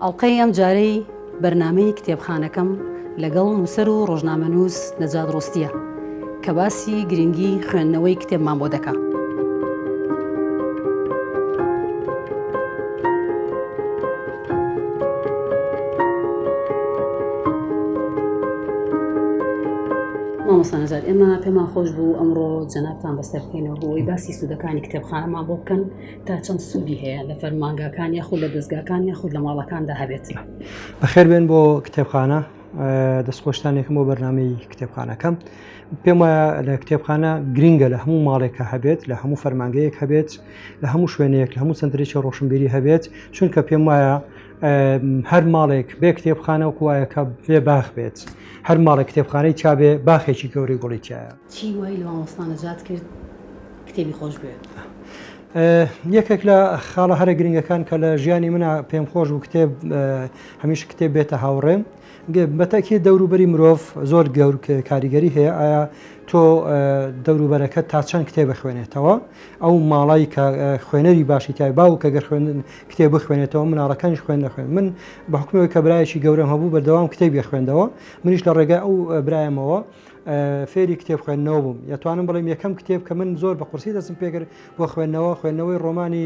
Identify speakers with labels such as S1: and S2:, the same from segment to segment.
S1: ئەڵلقەی ئەم جارەی بەرنامەی کتێبخانەکەم لەگەڵ نوسەر و ڕۆژنامەنووس نەجات ڕۆستیە کە باسی گرنگی خوێندنەوەی کتێبمان بۆ دەکات. مامۆستا نەجات، ئێمە پێمان خۆش بوو ئەمڕۆ جەنابتان بەسەر بکەینەوە بۆ ئەوەی باسی سوودەکانی کتێبخانەمان بۆ بکەن تا چەند سوودی هەیە لە فەرمانگاکان یاخود لە دەستگاکان یاخود لە ماڵەکاندا هەبێت.
S2: بەخێر بێن بۆ کتێبخانە، دەستخۆشتانێکم بۆ بەرنامەی کتێبخانەکەم. پێم وایە لە کتێبخانە گرنگە لە هەموو ماڵێکە هەبێت، لە هەموو فەرمانگەیەک هەبێت، لە هەموو شوێنەیەک، لە هەموو سنترێکی ڕۆشنبیری هەبێت، چونکە پێم وایە هەر ماڵێک بێ کتێبخانە وەکو وایە کە بێ باخ بێت. هەر ماڵێک کتێبخانەی چابێ باخێکی گەورەی گوڵی تایە.
S1: چی وای لە مامۆستا نەجات کرد کتێبی خۆش بێت؟
S2: یەکێک لە خاڵە هەرە گرنگەکان کە لە ژیانی منە پێم خۆش و کتێب هەمیشە کتێب بێتە هاوڕێم. بەتەکی دەوروبەری مرۆڤ زۆر گەور کاریگەری هەیە. ئایا تۆ دەوروبەرەکەت تا چەند کتێب بخوێنێتەوە؟ ئەو ماڵایی کە خوێنەری باشی تای باو کە گەر کتێب بخوێنێتەوە مناڵەکانیش خوێن نەخوێن. من بە حکومەوەی کە برایەکی گەورەم هەبوو بەردەوام کتێبی خوێندەوە. منیش لە ڕێگای ئەو برایەمەوە فێری کتێب خوێندنەوە بووم. یاتوانم بڵێم یەکەم کتێب کە من زۆر بە قورسی دەستم پێکرد بۆ خوێندنەوەی ڕۆمانی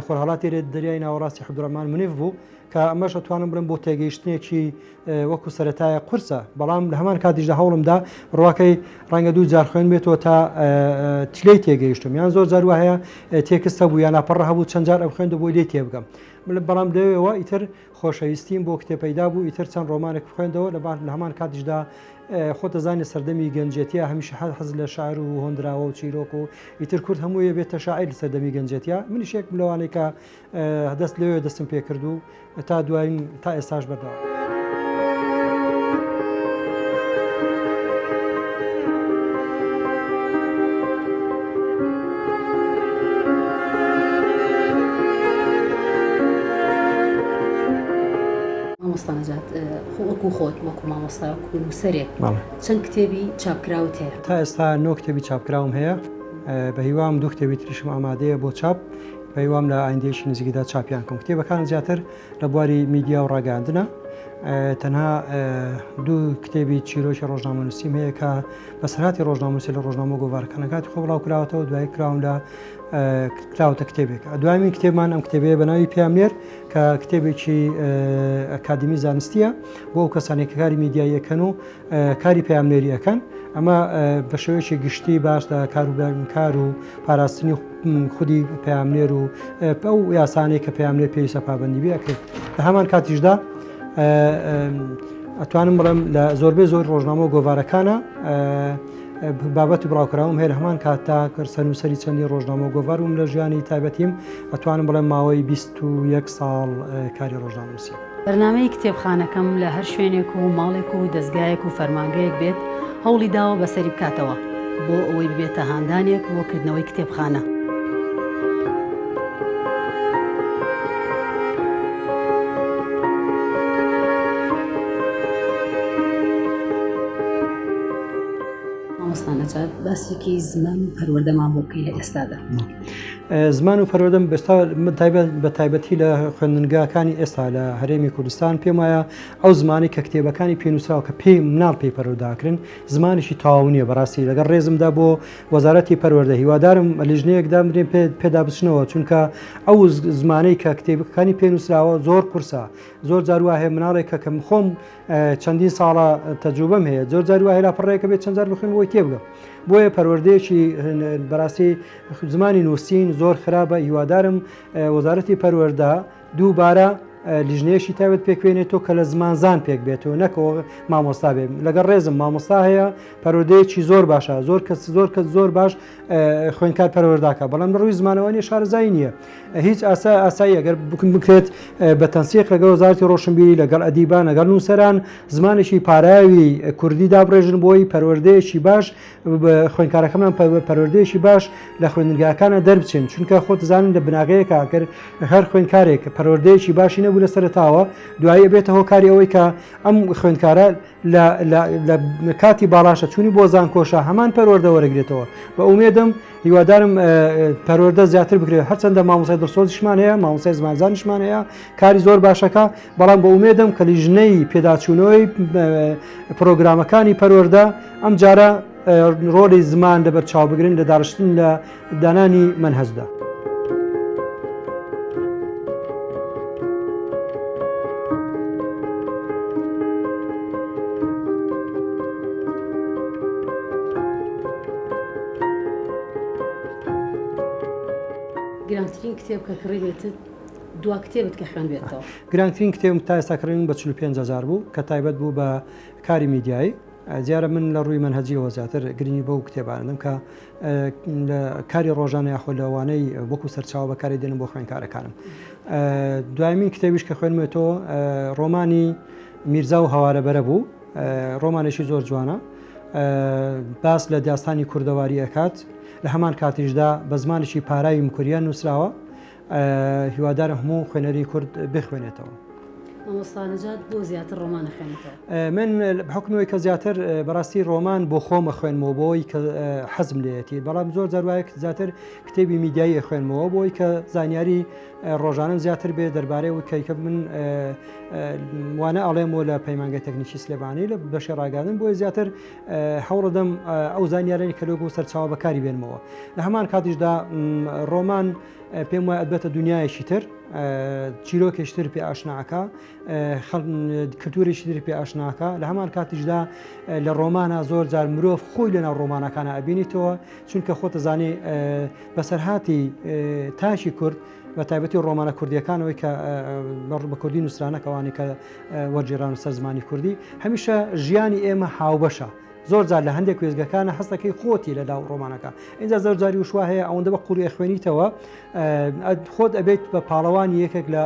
S2: خۆرهەڵاتی دەریای ناوەڕاستی عەبدوڕەحمان منیف بوو کە ئەمەش ئەتوانم بڵێم بۆ تێگەیشتنێکی وەکو سەرەتایە قورسە، بەڵام لە هەمان کاتیشدا هەوڵمدا ڕواکەی ڕەنگە دوو جار خوێن بێتەوە تا تلەی تێگەیشتم، یان زۆر جار وایە تێکستە بوو یان لاپەڕە هەبوو چەند جار ئەم خوێندە بۆی لێ تێبگەم. بەڵام لەوێەوە ئیتر خۆشەویستیم بۆ کتێبەیدا بوو، ئیتر چەند ڕۆمانێک خوێندەوە لە هەمان کاتیشدا خۆتە زانێ سەردەمی گەنجێتیە هەمیشه حەز لە شاعر و هۆندراوە و چیرۆک و ئیتر کورد هەموویە بێتە شاعیر سەردەمی گەنجێتیە. منیش یەک لەوانەیە کە دەست لەوێ دەستم پێکرد و تا دوایین تا ئێستاش بەردەوام.
S1: مامۆستا نەجات، وەکو خۆت وەکو مامۆستا وەکو نووسەرێک چەند کتێبی چاپکراوت هەیە؟
S2: تا ئێستا 9 کتێبی چاپکراوم هەیە. بە هیوام 2 کتێبی تریشم ئامادەیە بۆ چاپ. بە هیوام لە ئایندێکی نزیکدا چاپیان کەم. کتێبەکان زیاتر لە بواری میدیا و ڕاگەاندنە. تەنها 2 کتێبی چیرۆکی ڕۆژنامەنووسیم هەیە کە بەسەرهاتی ڕۆژنامەنووسی لە ڕۆژنامە گۆڤارەکانەکەتی خۆ بڵاو کراوەتەوە، دوای کراون لە کراوەتە کتێبێک. دوایمین کتێبمان ئەم کتێبەیە بە ناوی پیامنێر کە کتێبێکی ئەکادمی زانستیە بۆ ئەو کەسانی کە کاری میدیاییەکەن و کاری پەیامنێری ئەەکەن. ئەمە بە شێوەیەکی گشتی باش لە کار و پاراستنی خودی پەیامنێر و ئەو یاسانەی کە پەیامنێر پێویستە پابەندی بێ ئەکرێت. لە هەمان کاتیشدا ئەتوانم بڵێم لە زۆربەی زۆر ڕۆژنامە و گۆڤارەکانە بابەتی بڵاوکراوم هەیە. هەمان کاتتا سەرنووسەری چەندی ڕۆژنامە و گۆڤار بووم لە ژیانی تایبەتیم. ئەتوانم بڵێم ماوەی 21 ساڵ کاری ڕۆژنامەنووسی.
S1: بەرنامەی کتێبخانەکەم لە هەر شوێنێک و ماڵێک و دەستگایەک و فەرمانگەیەک بێت هەوڵی داوە بەسەری بکاتەوە بۆ ئەوەی ببێتە هاندانێک بۆ کردنەوەی کتێبخانە. مامۆستا نەجات، باسێکی زمان و پەروەردەمان بۆ بکەی لە ئێستادا.
S2: زمان و پەروەردەم بە تایبەتی لە خوێندنگاکانی ئێستا لە هەرێمی کوردستان پێم وایە ئەو زمانی کە کتێبەکانی پێنووسراوە کە پێی مناڵ پێی پەروەرداکردن زمانێکی تەواو نییە. بەڕاستی لەگەڵ ڕێزمدا بۆ وەزارەتی پەروەردە هیوادارم لیژنەیەکدا برێن پێدا بچنەوە، چونکە ئەو زمانەی کە کتێبەکانی پێنووسراوە زۆر قورسە. زۆر جار وایە مناڵێکە کەم خۆم چەندین ساڵە تەجروبەم هەیە، زۆر جار وایە لاپەڕەیەکە بێت چەند جار بخوێن بۆی تێبگەم. بۆیە پەروەردەیەکی بەڕاستی زمانی نووسین زۆر خراپە. هیوادارم وەزارەتی پەروەردە دووبارە لیژنەیەشی تایبەت پێکوێنێتەوە کە لە زمانزان پێک بێتەوە، نەکەوە مامۆستا بێ. لەگەڵ ڕێزم مامۆستا هەیە پەروەردەیەکی زۆر باشە، زۆر کەس زۆر باش خوێندکار پەروەرداکە، بەڵام لە ڕووی زمانەوەی شارەزایی نییە. هیچ ئاسایی ئەگەر بکرێت بە تەنسیق لەگەڵ وەزارەتی ڕۆشنبیری لەگەڵ ئەدیبان لەگەڵ نووسەران زمانێکی پاراوی کوردی دابڕێژن بۆی پەروەردەیەکی باش خوێندکارەکەمان پەروەردەیەکی باش لە خوێندنگاکانە دەربچێن، چونکە خۆت دەزانن لە بناغەیەکە هەر خوێندکارێک پەروەردەیەکی باشی نەبوو لە سەرتاوە دوایی بێتە هۆکاری ئەوەی کە ئەم خوێندکارە لە کاتی باڵاشە چوونی بۆ زانکۆشە هەمان پەروەردە وەرەگرێتەوە بە ئومێدم هیوادارم پەروەردە زیاتر بکرێت هەرچەندە مامۆسای دڵسۆزیشمان هەیە مامۆسای زمانزانیشمان هەیە کاری زۆر باشەکە بەڵام بە ئومێدم کە لیژنەی پێداچوونەوەی پرۆگرامەکانی پەروەردە ئەم جارە ڕۆڵی زمان لەبەر چاوبگرن لە داڕشتن لە دانانی منهەجدا.
S1: گرانترین کتێب کە کڕیبێتت دوا کتێبت کە خوێنبێتەوە
S2: گرانترین کتێبم تا ئێستا کڕین بە 45,000 بوو کە تایبەت بوو بە کاری میدیایی زیارە من لە ڕووی منهەجیەوە زیاتر گرنگی بەو کتێبانم کە کاری ڕۆژانە یاخۆ لەوانەی وەکو سەرچاوە بەکاری دێنم بۆ خوێندکارەکانم. دوایمین کتێبیش کە خوێنمێتەوە ڕۆمانی میرزا و هەوارەبەرە بوو ڕۆمانێکی زۆر جوانە باس لە داستانی کوردەواری ئەکات لە هەمان کاتیشدا بە زمانێکی پارایی مکوریان نووسراوە هیوادارە هەموو خوێنەری کورد بخوێنێتەوە.
S1: مامۆستا نەجات بۆ زیاتر ڕۆمانە خوێنێتەوە؟
S2: من بەحکمەوەی کە زیاتر بەڕاستی ڕۆمان بۆ خۆمە خوێنمەوە بۆی کە حەزم لێتی بەڵام زۆر جاروایە زیاتر کتێبی میدیایی خوێنمەوە بۆی کە زانیاری ڕۆژانم زیاتر بێ دەربارەی کە من وانە ئەڵێمەوە لە پەیمانگەی تەکنیکی سلێبانی لە بەشی ڕاگەاندن بۆی زیاتر هەوڵدەم ئەو زانیارانی کە لۆگۆ سەرچاوە بەکاری بێنمەوە لە هەمان کاتیشدا ڕۆمان پێم وایە ئەبێتە دنیایەکی تر چیرۆکێشتر پێ ئاشناکە کللتوریشی تر پێ ئاشناکە لە هەمان کاتیشدا لە ڕۆمانە زۆر جار مرۆڤ خۆی لەناو ڕۆمانەکانە ئەبینیتەوە چونکە خۆتە زانێ بەسەرهاتی تاشی کورد بە تایبەتی ڕۆمانە کوردیەکانەوەی کە بە کوردی نووسرانەکەوانی کە وەرجێران و سەر زمانی کوردی هەمیشە ژیانی ئێمە هاوبەشە زۆر جار لە هەندێک وێزگەکانە هەستەکەی خۆتی لە لاو ڕۆمانەکە اینجا زۆر جاری وشوا هەیە ئەوەندە بە قوڵی خوێنیتەوە خۆت ئەبێت بە پاڵەوانی یەکێک لە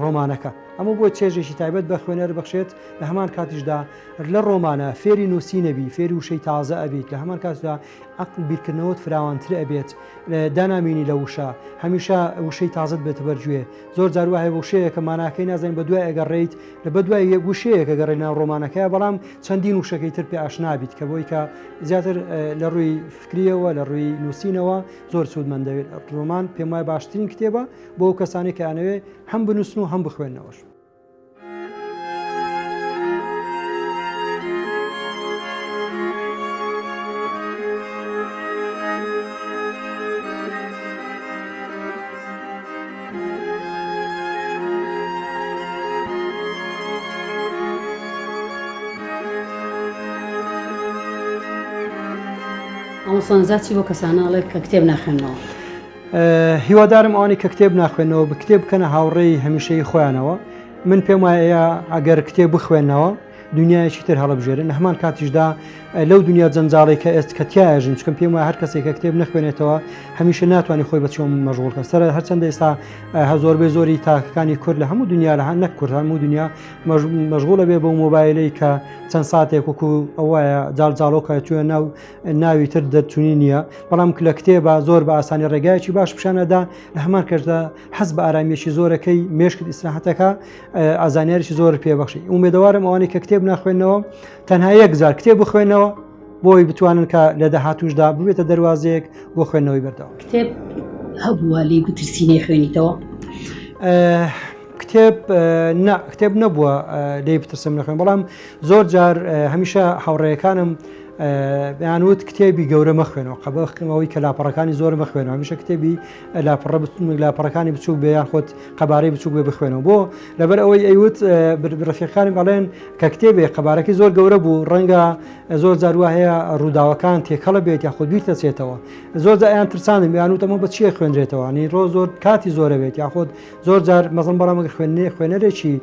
S2: ڕۆمانەکە ئەمە بۆ چێژێکی تایبەت بە خوێنەر بەخشێت لە هەمان کاتیشدا لە ڕۆمانە فێری نووسی نەبی فێری وشەی تازە ئەبیت لە هەمان کاتدا عەقل بیرکردنەوەت فراوانتر ئەبێت دانامینی لە وشە هەمیشە وشەی تازت بێتە بەرگوێ زۆر جار وایە وشەیە کە ماناکەی نازانین بە دوای ئەگەڕێیت لە بە دوای وشەیە کە گەڕێ ناو ڕۆمانەکەیە بەڵام چەندین وشەکەی تر پێ ئاشنابیت کە بۆی کە زیاتر لە ڕووی فکریەوە لە ڕووی نووسینەوە زۆر سوودمەندەوێت ڕۆمان پێم وایە باشترین کتێبە بۆ ئەو کەسانی کە ئەنەوێ هەم بنووسن و هەم بخوێنەوەش.
S1: مامۆستا نەجات بۆ کەسانەڵێ کە کتێب ناخوێنەوە؟
S2: هیوادارم ئەوانی کە کتێب ناخوێنەوە بە کتێب بکەنە هاوڕێی هەمیشەی خۆیانەوە من پێم وایە ئەگەر کتێب بخوێنەوە دنیایەکی تر هەڵەبژێرن هەمان کاتیشدا لەو دنیا جەنجاڵی کە ئێست کە تیاژن چکەم پێم وایە هەر کەسێک کە کتێب نەخوێنێتەوە هەمیشە ناتوانانی خۆی بە چۆن مەشغوڵکە سەر هەرچەندە ئێستا زۆربەی زۆری تاکەکانی کورد لە هەموو دنیا لە نەک کورد هەموو دنیا مەشغوڵە بێ بەو مۆبایلەی کە چەند ساتێک وەکو ئەوەیە جاڵجاڵۆکە توێ ناوی تر دەرچوونی نییە بەڵام لە کتێبە زۆر بە ئاسانی ڕێگایەکی باش پیشانەدا لە هەمان کەشدا حەز بە ئارامێکی زۆرەکەی مێشکت ئیسراحەتەکە ئازانیاریی زۆر پێبەخشی ئومێدەوارم ئەوانەی کە کتێب ناخوێنەوە تەنها یەک جار کتێب بخوێنەوە بۆی بتوانن کە لە داهاتووشدا ببێتە دەواازەیەک بۆ خوێندنەوەی بەردەوام.
S1: کتێب هەبووە لی بترسینەی خوێنیتەوە؟
S2: کتێب نەبووە لێ بترسم نەخوێن بەڵام زۆر جار هەمیشە هاوڕێیەکانم یانوت کتێبی گەورە مەخوێنەوە قەبەخەوەی کە لاپەڕەکانی زۆر مەخوێنەوە هەمیشە کتێبی لاپەڕەکانی بچوک بێ یان خۆت قەبارەی بچوک بێ بخوێنەوە بۆ لەبەر ئەوەی ئەیوت ڕەفیقانی بەڵێن کە کتێبێ قەبارەکەی زۆر گەورە بوو ڕەنگە زۆر جاروا هەیە ڕووداوەکان تێکەڵە بێت یا خۆت بیرتە چێتەوە زۆر جایان ترسانم یانوت ئەمە بە چیە خوێنرێتەوە نی ڕۆ زۆر کاتی زۆرە بێت یا خۆت زۆر جار مەزم بەڵام خوێنەرێکی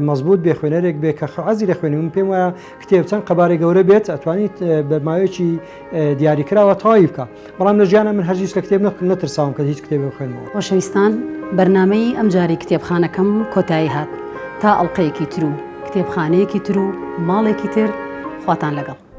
S2: مەزبوط بێ خوێنەرێک بێ کە حەزی لە خوێنی من پێم وایە کتێب چەند قەبارەی گەورە بێت ئەتوانیت بەماوەیەکی دیاریکراوە تەواوی بکە بەڵام لە ژیانە من هەرگیز لە کتێب نەترساوم کە هیچ کتێبێ بخوێنمەوە.
S1: خۆشەویستان بەرنامەی ئەم جاری کتێبخانەکەم کۆتایی هات تا ئەڵقەیەکی تر و کتێبخانەیەکی تر و ماڵێکی تر خواتان لەگەڵ.